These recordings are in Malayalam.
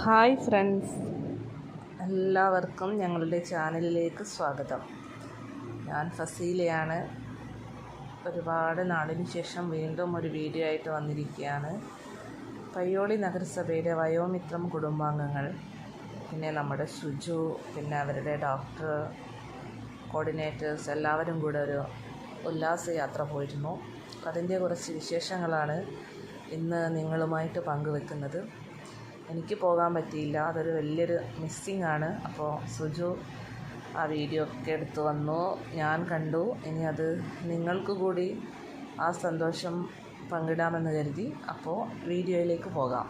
ഹായ് ഫ്രണ്ട്സ്, എല്ലാവർക്കും ഞങ്ങളുടെ ചാനലിലേക്ക് സ്വാഗതം. ഞാൻ ഫസീലയാണ്. ഒരുപാട് നാളിന് ശേഷം വീണ്ടും ഒരു വീഡിയോ ആയിട്ട് വന്നിരിക്കുകയാണ്. പയ്യോളി നഗരസഭയിലെ വയോമിത്രം കുടുംബാംഗങ്ങൾ, പിന്നെ നമ്മുടെ സുജു, പിന്നെ അവരുടെ ഡോക്ടർ, കോർഡിനേറ്റേഴ്സ് എല്ലാവരും കൂടെ ഒരു ഉല്ലാസയാത്ര പോയിരുന്നു. അതിൻ്റെ കുറച്ച് വിശേഷങ്ങളാണ് ഇന്ന് നിങ്ങളുമായിട്ട് പങ്കുവെക്കുന്നത്. എനിക്ക് പോകാൻ പറ്റിയില്ല, അതൊരു വലിയൊരു മിസ്സിങ് ആണ്. അപ്പോൾ സുജു ആ വീഡിയോ ഒക്കെ എടുത്തു വന്നു, ഞാൻ കണ്ടു. ഇനി അത് നിങ്ങൾക്ക് കൂടി ആ സന്തോഷം പങ്കിടാമെന്ന് കരുതി. അപ്പോൾ വീഡിയോയിലേക്ക് പോകാം.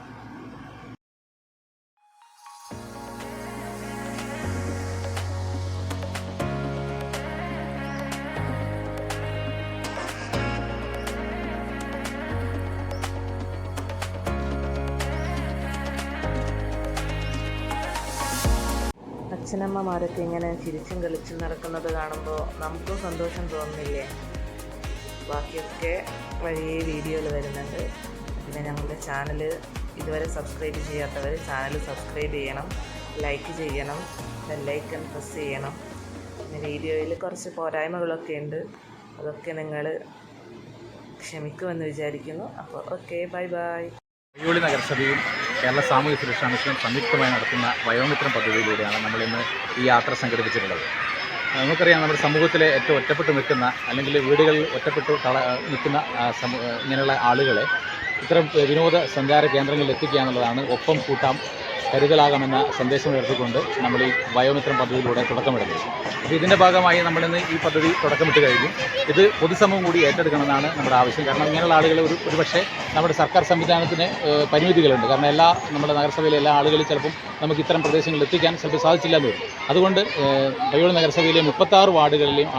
അച്ഛനമ്മമാരൊക്കെ ഇങ്ങനെ ചിരിച്ചും കളിച്ചും നടക്കുന്നത് കാണുമ്പോൾ നമുക്കും സന്തോഷം തോന്നുന്നില്ലേ? ബാക്കിയൊക്കെ വഴിയേ വീഡിയോയിൽ വരുന്നുണ്ട്. പിന്നെ ഞങ്ങളുടെ ചാനൽ ഇതുവരെ സബ്സ്ക്രൈബ് ചെയ്യാത്തവർ ചാനൽ സബ്സ്ക്രൈബ് ചെയ്യണം, ലൈക്ക് ചെയ്യണം, ബെല്ലൈക്കൺ പ്രസ് ചെയ്യണം. പിന്നെ വീഡിയോയിൽ കുറച്ച് പോരായ്മകളൊക്കെ ഉണ്ട്, അതൊക്കെ നിങ്ങൾ ക്ഷമിക്കുമെന്ന് വിചാരിക്കുന്നു. അപ്പോൾ ഓക്കെ, ബൈ ബൈ. പയ്യോളി നഗരസഭയും കേരള സാമൂഹ്യ സുരക്ഷാ മിഷനും സംയുക്തമായി നടത്തുന്ന വയോമിത്രം പദ്ധതിയിലൂടെയാണ് നമ്മളിന്ന് ഈ യാത്ര സംഘടിപ്പിച്ചിട്ടുള്ളത്. നമുക്കറിയാം, നമ്മുടെ സമൂഹത്തിലെ ഏറ്റവും ഒറ്റപ്പെട്ട് നിൽക്കുന്ന, അല്ലെങ്കിൽ വീടുകളിൽ ഒറ്റപ്പെട്ട് നിൽക്കുന്ന ഇങ്ങനെയുള്ള ആളുകളെ ഇത്തരം വിനോദസഞ്ചാര കേന്ദ്രങ്ങളിൽ എത്തിക്കുക എന്നുള്ളതാണ് ഒപ്പം കൂട്ടാം കരുതലാകാമെന്ന സന്ദേശം ഉയർത്തിക്കൊണ്ട് നമ്മൾ ഈ വയോമിത്രം പദ്ധതിയിലൂടെ തുടക്കമിടുന്നത്. അപ്പോൾ ഇതിൻ്റെ ഭാഗമായി നമ്മളിന്ന് ഈ പദ്ധതി തുടക്കമിട്ട് കഴിഞ്ഞു. ഇത് പൊതുസമൂഹം കൂടി ഏറ്റെടുക്കണമെന്നാണ് നമ്മുടെ ആവശ്യം. കാരണം ഇങ്ങനെയുള്ള ആളുകൾ ഒരുപക്ഷെ നമ്മുടെ സർക്കാർ സംവിധാനത്തിന് പരിമിതികളുണ്ട്. കാരണം നമ്മുടെ നഗരസഭയിലെ എല്ലാ ആളുകളും ചിലപ്പം നമുക്ക് ഇത്തരം പ്രദേശങ്ങളിൽ എത്തിക്കാൻ ചിലപ്പോൾ സാധിച്ചില്ല എന്ന് വരും. അതുകൊണ്ട് പയ്യോളി നഗരസഭയിലെ 36 വാർഡുകളിലെയും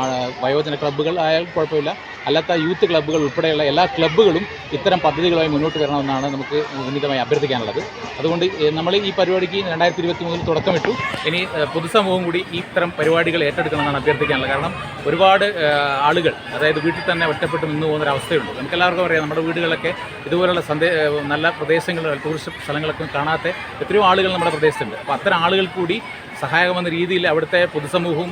വയോജന ക്ലബ്ബുകൾ ആയാൽ കുഴപ്പമില്ല, അല്ലാത്ത യൂത്ത് ക്ലബ്ബുകൾ ഉൾപ്പെടെയുള്ള എല്ലാ ക്ലബ്ബുകളും ഇത്തരം പദ്ധതികളുമായി മുന്നോട്ട് വരണമെന്നാണ് നമുക്ക് വിനീതമായി അഭ്യർത്ഥിക്കാനുള്ളത്. അതുകൊണ്ട് നമ്മൾ ഈ പരിപാടിക്ക് 2023 തുടക്കമിട്ടു. ഇനി പൊതുസമൂഹം കൂടി ഈ ഇത്തരം പരിപാടികൾ ഏറ്റെടുക്കണമെന്നാണ് അഭ്യർത്ഥിക്കാനുള്ളത്. കാരണം ഒരുപാട് ആളുകൾ, അതായത് വീട്ടിൽ തന്നെ ഒറ്റപ്പെട്ട് നിന്ന് പോകുന്നൊരവസ്ഥയുണ്ട്. നമുക്കെല്ലാവർക്കും അറിയാം, നമ്മുടെ വീടുകളിലൊക്കെ ഇതുപോലുള്ള നല്ല പ്രദേശങ്ങൾ, ടൂറിസ്റ്റ് സ്ഥലങ്ങളൊക്കെ കാണാത്ത എത്രയോ ആളുകൾ നമ്മുടെ പ്രദേശത്തുണ്ട്. അപ്പോൾ അത്തരം ആളുകൾക്ക് കൂടി സഹായകമെന്ന രീതിയിൽ അവിടുത്തെ പൊതുസമൂഹവും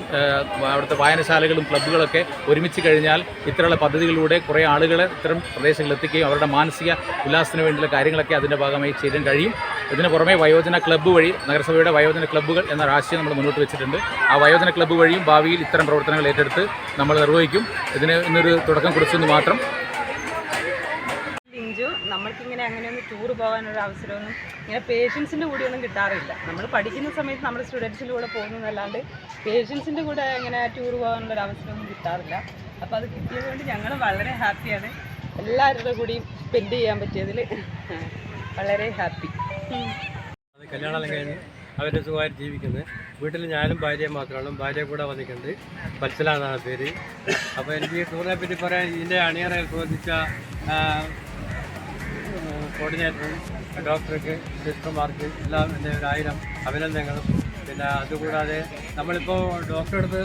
അവിടുത്തെ വായനശാലകളും ക്ലബ്ബുകളൊക്കെ ഒരുമിച്ച് കഴിഞ്ഞാൽ ഇത്തരമുള്ള പദ്ധതികളിലൂടെ കുറേ ആളുകളെ ഇത്തരം പ്രദേശങ്ങളിൽ എത്തിക്കുകയും അവരുടെ മാനസിക ഉല്ലാസത്തിന് വേണ്ടിയുള്ള കാര്യങ്ങളൊക്കെ അതിൻ്റെ ഭാഗമായി ചെയ്യാൻ കഴിയും. ഇതിന് പുറമെ വയോജന ക്ലബ്ബ് വഴി, നഗരസഭയുടെ വയോജന ക്ലബ്ബുകൾ എന്ന ആശയം നമ്മൾ മുന്നോട്ട് വെച്ചിട്ടുണ്ട്. ആ വയോജന ക്ലബ്ബ് വഴിയും ഭാവിയിൽ ഇത്തരം പ്രവർത്തനങ്ങൾ ഏറ്റെടുത്ത് നമ്മൾ നിർവഹിക്കും. ഇതിന് ഇന്നൊരു തുടക്കം കുറിച്ചെന്ന് മാത്രം. നമ്മൾക്കിങ്ങനെ അങ്ങനെയൊന്നും ടൂർ പോകാനൊരു അവസരമൊന്നും ഇങ്ങനെ പേഷ്യൻസിൻ്റെ കൂടെയൊന്നും കിട്ടാറില്ല. നമ്മൾ പഠിക്കുന്ന സമയത്ത് നമ്മൾ സ്റ്റുഡൻസിൻ്റെ കൂടെ പോകുന്നതല്ലാണ്ട് പേഷ്യൻസിൻ്റെ കൂടെ ഇങ്ങനെ ടൂർ പോകാനുള്ളൊരു അവസരമൊന്നും കിട്ടാറില്ല. അപ്പോൾ അത് കിട്ടിയതുകൊണ്ട് ഞങ്ങൾ വളരെ ഹാപ്പിയാണ്. എല്ലാവരുടെ കൂടിയും സ്പെൻഡ് ചെയ്യാൻ പറ്റിയതിൽ വളരെ ഹാപ്പി. അത് കല്യാണം കഴിഞ്ഞ് അവരുടെ സുഖമായിട്ട് ജീവിക്കുന്നത്. വീട്ടിൽ ഞാനും ഭാര്യയും മാത്രമാണ്. ഭാര്യ കൂടെ വന്നിട്ടുണ്ട്. വത്സല എന്നാണ് പേര്. അപ്പോൾ എനിക്ക് ഈ ടൂറിനെ പറ്റി പറയാൻ, ഇതിൻ്റെ അണിയറയിൽ പ്രവർത്തിച്ച കോർഡിനേറ്ററും ഡോക്ടർക്ക്, സിസ്റ്റർമാർക്ക് എല്ലാം എൻ്റെ 1000 അഭിനന്ദനങ്ങളും. പിന്നെ അതുകൂടാതെ നമ്മളിപ്പോൾ ഡോക്ടറെ അടുത്ത്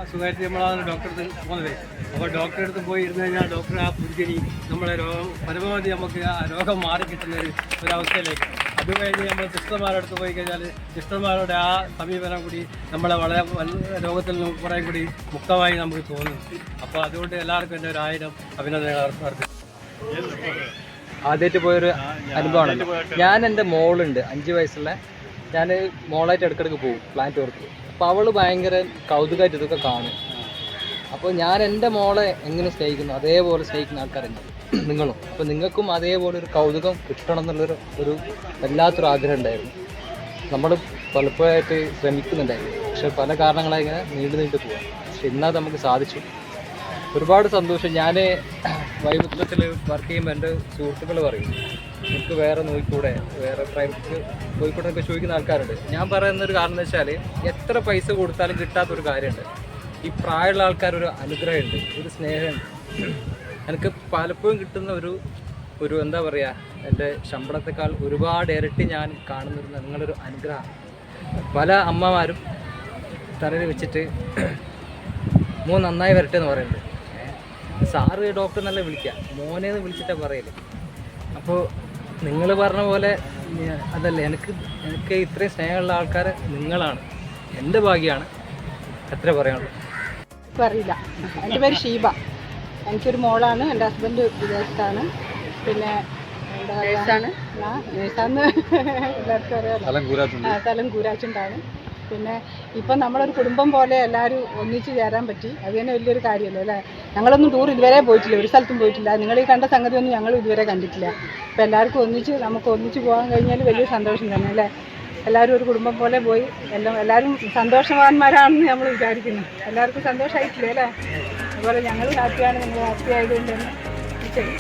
സുഖമായിട്ട് നമ്മളാണ് ഡോക്ടറെ അടുത്ത് പോകുന്നത്. അപ്പോൾ ഡോക്ടറെ അടുത്ത് പോയി ഇരുന്ന് കഴിഞ്ഞാൽ ഡോക്ടർ ആ പുരുഷനി നമ്മളെ രോഗം പരമാവധി നമുക്ക് ആ രോഗം മാറിക്കിട്ടുന്ന ഒരവസ്ഥയിലേക്ക്. അത് കഴിഞ്ഞ് നമ്മൾ സിസ്റ്റർമാരുടെ അടുത്ത് പോയി കഴിഞ്ഞാൽ സിസ്റ്റർമാരുടെ ആ സമീപനം കൂടി നമ്മളെ വളരെ രോഗത്തിൽ നിന്ന് കുറേ കൂടി മുക്തമായി നമുക്ക് തോന്നും. അപ്പോൾ അതുകൊണ്ട് എല്ലാവർക്കും എൻ്റെ 1000 അഭിനന്ദനങ്ങൾ അർപ്പിക്കുന്നു. ആദ്യമായിട്ട് പോയൊരു അനുഭവമാണ്. ഞാൻ എൻ്റെ മോളുണ്ട് 5 വയസ്സുള്ള, ഞാൻ മോളായിട്ട് ഇടയ്ക്കിടയ്ക്ക് പോകും പ്ലാന്റ് വർക്ക്. അപ്പോൾ അവൾ ഭയങ്കര കൗതുകമായിട്ട് ഇതൊക്കെ കാണും. അപ്പോൾ ഞാൻ എൻ്റെ മോളെ എങ്ങനെ സ്നേഹിക്കുന്നു അതേപോലെ സ്നേഹിക്കുന്ന ആൾക്കാരുണ്ട് നിങ്ങളും. അപ്പോൾ നിങ്ങൾക്കും അതേപോലെ ഒരു കൗതുകം കിട്ടണം എന്നുള്ളൊരു വല്ലാത്തൊരു ആഗ്രഹം ഉണ്ടായിരുന്നു. നമ്മൾ പലപ്പോഴായിട്ട് ശ്രമിക്കുന്നുണ്ടായിരുന്നു, പക്ഷെ പല കാരണങ്ങളായി ഇങ്ങനെ നീണ്ടു പോകാം. പക്ഷെ ഇന്നത് നമുക്ക് സാധിച്ചു. ഒരുപാട് സന്തോഷം. ഞാൻ വൈവിധ്യത്തിൽ വർക്ക് ചെയ്യുമ്പോൾ എൻ്റെ സുഹൃത്തുക്കൾ പറയും, എനിക്ക് വേറെ നോക്കിക്കൂടെ, വേറെ പ്രൈവറ്റ് പോയിക്കൂടെ എന്നൊക്കെ ചോദിക്കുന്ന ആൾക്കാരുണ്ട്. ഞാൻ പറയുന്നൊരു കാരണം എന്ന് വെച്ചാൽ, എത്ര പൈസ കൊടുത്താലും കിട്ടാത്തൊരു കാര്യമുണ്ട്. ഈ പ്രായമുള്ള ആൾക്കാരൊരു അനുഗ്രഹമുണ്ട്, ഒരു സ്നേഹമുണ്ട്. എനിക്ക് പലപ്പോഴും കിട്ടുന്ന ഒരു എന്താ പറയുക, എൻ്റെ ശമ്പളത്തെക്കാൾ ഒരുപാട് ഇരട്ടി ഞാൻ കാണുന്നൊരു നിങ്ങളൊരു അനുഗ്രഹമാണ്. പല അമ്മമാരും തലയിൽ വെച്ചിട്ട് മോൻ നന്നായി വരട്ടെ എന്ന് പറയുന്നുണ്ട്. സാറ് ഡോക്ടർ എന്നല്ല വിളിക്കുക, മോനേന്ന് വിളിച്ചിട്ടാണ് പറയല്. അപ്പോൾ നിങ്ങൾ പറഞ്ഞ പോലെ അതല്ല, എനിക്ക് ഇത്രയും സ്നേഹമുള്ള ആൾക്കാർ നിങ്ങളാണ്. എൻ്റെ ഭാഗ്യമാണ്. എത്ര പറയാനുള്ളൂ? ഇപ്പം അറിയില്ല. എൻ്റെ പേര് ഷീബ. എനിക്കൊരു മോളാണ്. എൻ്റെ ഹസ്ബൻഡ് വിദേശത്താണ്. പിന്നെ എന്താ നേഴ്സാന്ന് എല്ലാവർക്കും അറിയാമല്ലോ. സ്ഥലം കൂരാച്ചുണ്ടാണ്. പിന്നെ ഇപ്പം നമ്മളൊരു കുടുംബം പോലെ എല്ലാവരും ഒന്നിച്ച് ചേരാൻ പറ്റി. അത് തന്നെ വലിയൊരു കാര്യമല്ലോ അല്ലേ. ഞങ്ങളൊന്നും ടൂർ ഇതുവരെ പോയിട്ടില്ല, ഒരു സ്ഥലത്തും പോയിട്ടില്ല. നിങ്ങൾ ഈ കണ്ട സംഗതിയൊന്നും ഞങ്ങൾ ഇതുവരെ കണ്ടിട്ടില്ല. അപ്പോൾ എല്ലാവർക്കും നമുക്ക് ഒന്നിച്ച് പോകാൻ കഴിഞ്ഞാൽ വലിയ സന്തോഷം തന്നെ അല്ലേ. എല്ലാവരും ഒരു കുടുംബം പോലെ പോയി എല്ലാവരും സന്തോഷവാന്മാരാണെന്ന് നമ്മൾ വിചാരിക്കുന്നു. എല്ലാവർക്കും സന്തോഷമായിട്ടില്ലേ അല്ലേ. അതുപോലെ ഞങ്ങൾ ഹാപ്പിയാണ്, നിങ്ങൾ ഹാപ്പി ആയതുകൊണ്ട് തന്നെ ശരി.